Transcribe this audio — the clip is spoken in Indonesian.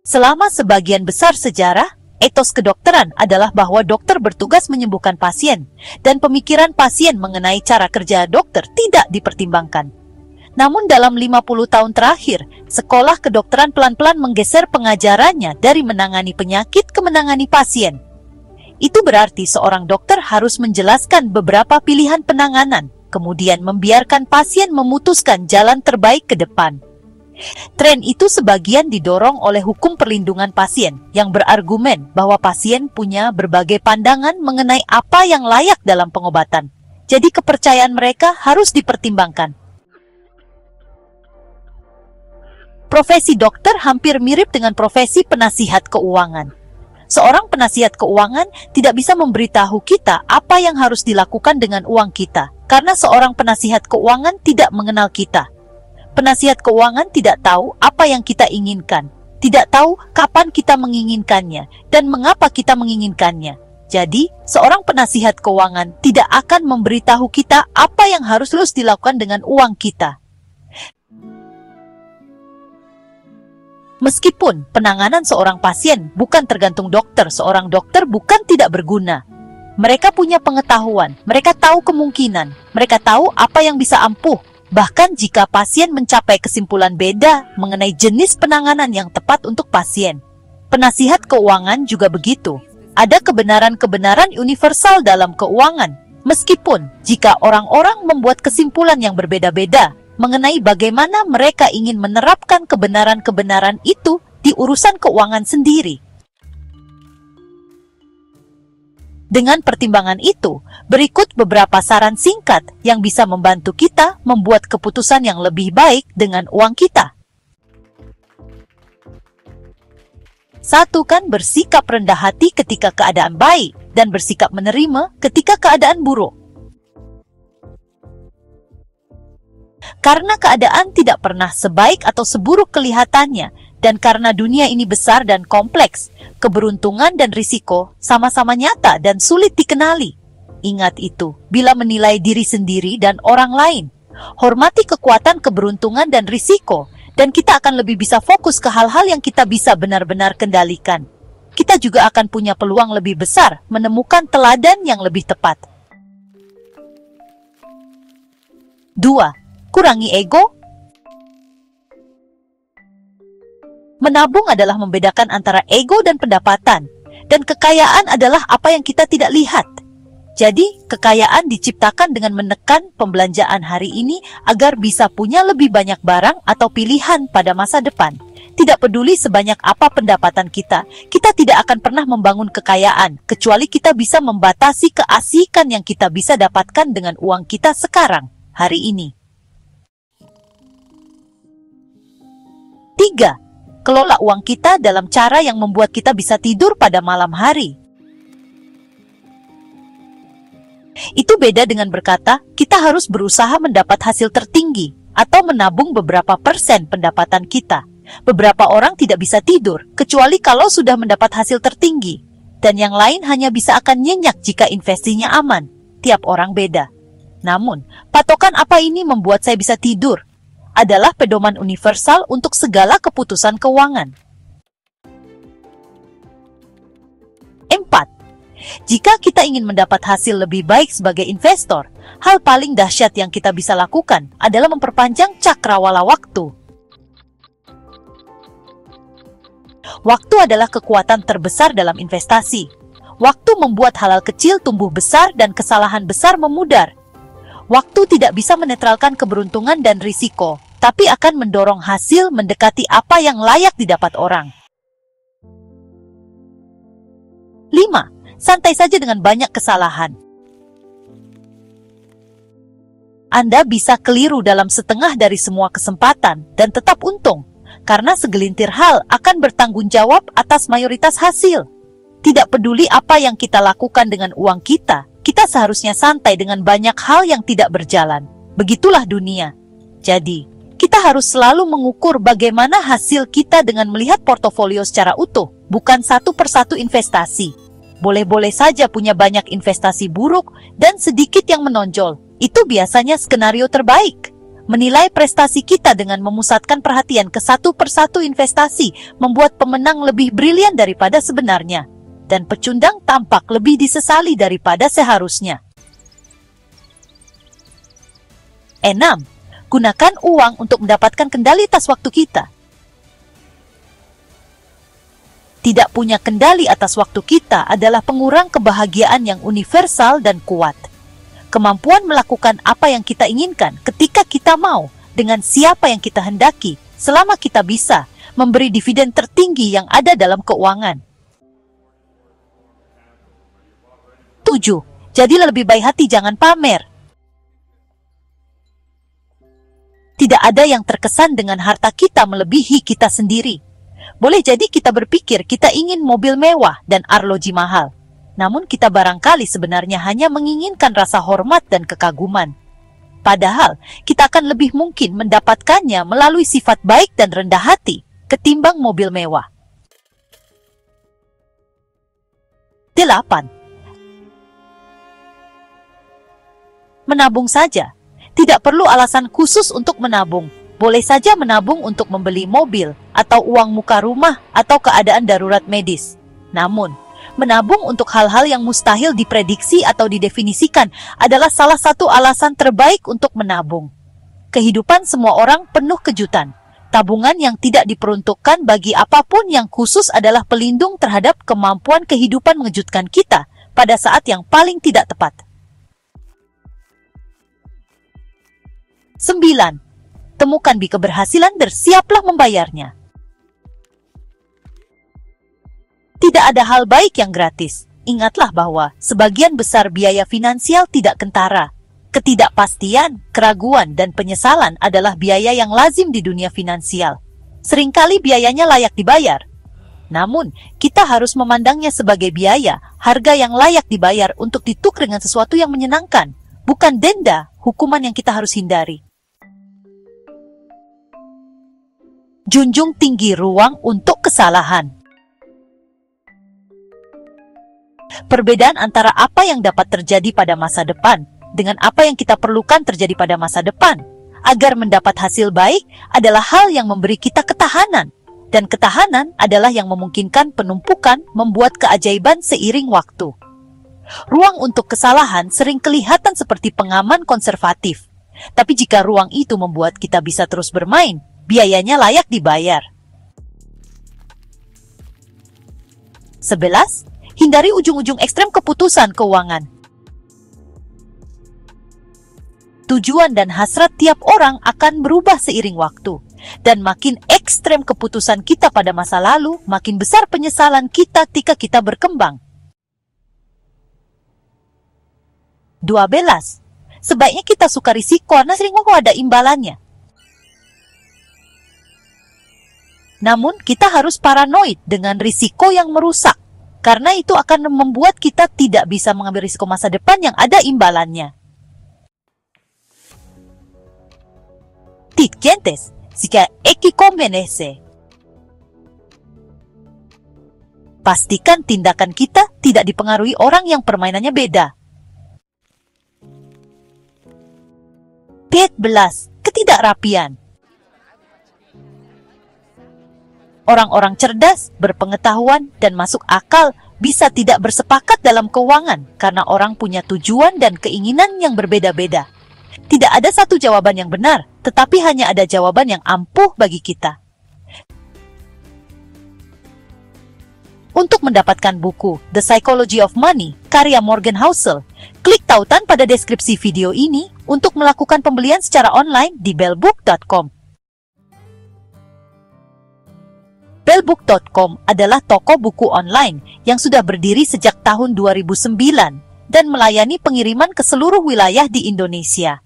Selama sebagian besar sejarah, etos kedokteran adalah bahwa dokter bertugas menyembuhkan pasien, dan pemikiran pasien mengenai cara kerja dokter tidak dipertimbangkan. Namun dalam 50 tahun terakhir, sekolah kedokteran pelan-pelan menggeser pengajarannya dari menangani penyakit ke menangani pasien. Itu berarti seorang dokter harus menjelaskan beberapa pilihan penanganan, kemudian membiarkan pasien memutuskan jalan terbaik ke depan. Tren itu sebagian didorong oleh hukum perlindungan pasien yang berargumen bahwa pasien punya berbagai pandangan mengenai apa yang layak dalam pengobatan. Jadi kepercayaan mereka harus dipertimbangkan. Profesi dokter hampir mirip dengan profesi penasihat keuangan. Seorang penasihat keuangan tidak bisa memberitahu kita apa yang harus dilakukan dengan uang kita, karena seorang penasihat keuangan tidak mengenal kita. Penasihat keuangan tidak tahu apa yang kita inginkan, tidak tahu kapan kita menginginkannya, dan mengapa kita menginginkannya. Jadi, seorang penasihat keuangan tidak akan memberitahu kita apa yang harus terus dilakukan dengan uang kita. Meskipun penanganan seorang pasien bukan tergantung dokter, seorang dokter bukan tidak berguna. Mereka punya pengetahuan, mereka tahu kemungkinan, mereka tahu apa yang bisa ampuh. Bahkan jika pasien mencapai kesimpulan beda mengenai jenis penanganan yang tepat untuk pasien. Penasihat keuangan juga begitu. Ada kebenaran-kebenaran universal dalam keuangan. Meskipun jika orang-orang membuat kesimpulan yang berbeda-beda mengenai bagaimana mereka ingin menerapkan kebenaran-kebenaran itu di urusan keuangan sendiri. Dengan pertimbangan itu, berikut beberapa saran singkat yang bisa membantu kita membuat keputusan yang lebih baik dengan uang kita. 1. Bersikap rendah hati ketika keadaan baik dan bersikap menerima ketika keadaan buruk. Karena keadaan tidak pernah sebaik atau seburuk kelihatannya, dan karena dunia ini besar dan kompleks, keberuntungan dan risiko sama-sama nyata dan sulit dikenali. Ingat itu, bila menilai diri sendiri dan orang lain. Hormati kekuatan keberuntungan dan risiko, dan kita akan lebih bisa fokus ke hal-hal yang kita bisa benar-benar kendalikan. Kita juga akan punya peluang lebih besar menemukan teladan yang lebih tepat. 2. Kurangi ego. Menabung adalah membedakan antara ego dan pendapatan, dan kekayaan adalah apa yang kita tidak lihat. Jadi, kekayaan diciptakan dengan menekan pembelanjaan hari ini agar bisa punya lebih banyak barang atau pilihan pada masa depan. Tidak peduli sebanyak apa pendapatan kita tidak akan pernah membangun kekayaan, kecuali kita bisa membatasi keasikan yang kita bisa dapatkan dengan uang kita sekarang, hari ini. 3. Kelola uang kita dalam cara yang membuat kita bisa tidur pada malam hari. Itu beda dengan berkata, kita harus berusaha mendapat hasil tertinggi atau menabung beberapa persen pendapatan kita. Beberapa orang tidak bisa tidur, kecuali kalau sudah mendapat hasil tertinggi. Dan yang lain hanya bisa akan nyenyak jika investasinya aman. Tiap orang beda. Namun, patokan apa ini membuat saya bisa tidur? Adalah pedoman universal untuk segala keputusan keuangan. 4. Jika kita ingin mendapat hasil lebih baik sebagai investor, hal paling dahsyat yang kita bisa lakukan adalah memperpanjang cakrawala waktu. Waktu adalah kekuatan terbesar dalam investasi. Waktu membuat hal-hal kecil tumbuh besar dan kesalahan besar memudar. Waktu tidak bisa menetralkan keberuntungan dan risiko, tapi akan mendorong hasil mendekati apa yang layak didapat orang. 5. Santai saja dengan banyak kesalahan. Anda bisa keliru dalam setengah dari semua kesempatan dan tetap untung, karena segelintir hal akan bertanggung jawab atas mayoritas hasil. Tidak peduli apa yang kita lakukan dengan uang kita seharusnya santai dengan banyak hal yang tidak berjalan. Begitulah dunia. Jadi, kita harus selalu mengukur bagaimana hasil kita dengan melihat portofolio secara utuh, bukan satu persatu investasi. Boleh-boleh saja punya banyak investasi buruk dan sedikit yang menonjol. Itu biasanya skenario terbaik. Menilai prestasi kita dengan memusatkan perhatian ke satu persatu investasi membuat pemenang lebih brilian daripada sebenarnya, dan pecundang tampak lebih disesali daripada seharusnya. 6. Gunakan uang untuk mendapatkan kendali atas waktu kita. Tidak punya kendali atas waktu kita adalah pengurang kebahagiaan yang universal dan kuat. Kemampuan melakukan apa yang kita inginkan ketika kita mau, dengan siapa yang kita hendaki, selama kita bisa, memberi dividen tertinggi yang ada dalam keuangan. 7. Jadilah lebih baik hati, jangan pamer. Tidak ada yang terkesan dengan harta kita melebihi kita sendiri. Boleh jadi kita berpikir kita ingin mobil mewah dan arloji mahal. Namun kita barangkali sebenarnya hanya menginginkan rasa hormat dan kekaguman. Padahal kita akan lebih mungkin mendapatkannya melalui sifat baik dan rendah hati ketimbang mobil mewah. 8. Menabung saja. Tidak perlu alasan khusus untuk menabung. Boleh saja menabung untuk membeli mobil, atau uang muka rumah, atau keadaan darurat medis. Namun, menabung untuk hal-hal yang mustahil diprediksi atau didefinisikan adalah salah satu alasan terbaik untuk menabung. Kehidupan semua orang penuh kejutan. Tabungan yang tidak diperuntukkan bagi apapun yang khusus adalah pelindung terhadap kemampuan kehidupan mengejutkan kita pada saat yang paling tidak tepat. 9. Temukan keberhasilan dan siaplah membayarnya. Tidak ada hal baik yang gratis. Ingatlah bahwa sebagian besar biaya finansial tidak kentara. Ketidakpastian, keraguan, dan penyesalan adalah biaya yang lazim di dunia finansial. Seringkali biayanya layak dibayar. Namun, kita harus memandangnya sebagai biaya, harga yang layak dibayar untuk ditukar dengan sesuatu yang menyenangkan, bukan denda, hukuman yang kita harus hindari. Junjung tinggi ruang untuk kesalahan. Perbedaan antara apa yang dapat terjadi pada masa depan dengan apa yang kita perlukan terjadi pada masa depan agar mendapat hasil baik adalah hal yang memberi kita ketahanan, dan ketahanan adalah yang memungkinkan penumpukan membuat keajaiban seiring waktu. Ruang untuk kesalahan sering kelihatan seperti pengaman konservatif, tapi jika ruang itu membuat kita bisa terus bermain, biayanya layak dibayar. 11. Hindari ujung-ujung ekstrem keputusan keuangan. Tujuan dan hasrat tiap orang akan berubah seiring waktu, dan makin ekstrem keputusan kita pada masa lalu, makin besar penyesalan kita ketika kita berkembang. 12. Sebaiknya kita suka risiko karena sering ada imbalannya. Namun, kita harus paranoid dengan risiko yang merusak, karena itu akan membuat kita tidak bisa mengambil risiko masa depan yang ada imbalannya. Tidkentes, jika ekikonvenese. Pastikan tindakan kita tidak dipengaruhi orang yang permainannya beda. 14. Ketidakrapian. Orang-orang cerdas, berpengetahuan, dan masuk akal bisa tidak bersepakat dalam keuangan karena orang punya tujuan dan keinginan yang berbeda-beda. Tidak ada satu jawaban yang benar, tetapi hanya ada jawaban yang ampuh bagi kita. Untuk mendapatkan buku The Psychology of Money, karya Morgan Housel, klik tautan pada deskripsi video ini untuk melakukan pembelian secara online di bellbook.com. Bellbook.com adalah toko buku online yang sudah berdiri sejak tahun 2009 dan melayani pengiriman ke seluruh wilayah di Indonesia.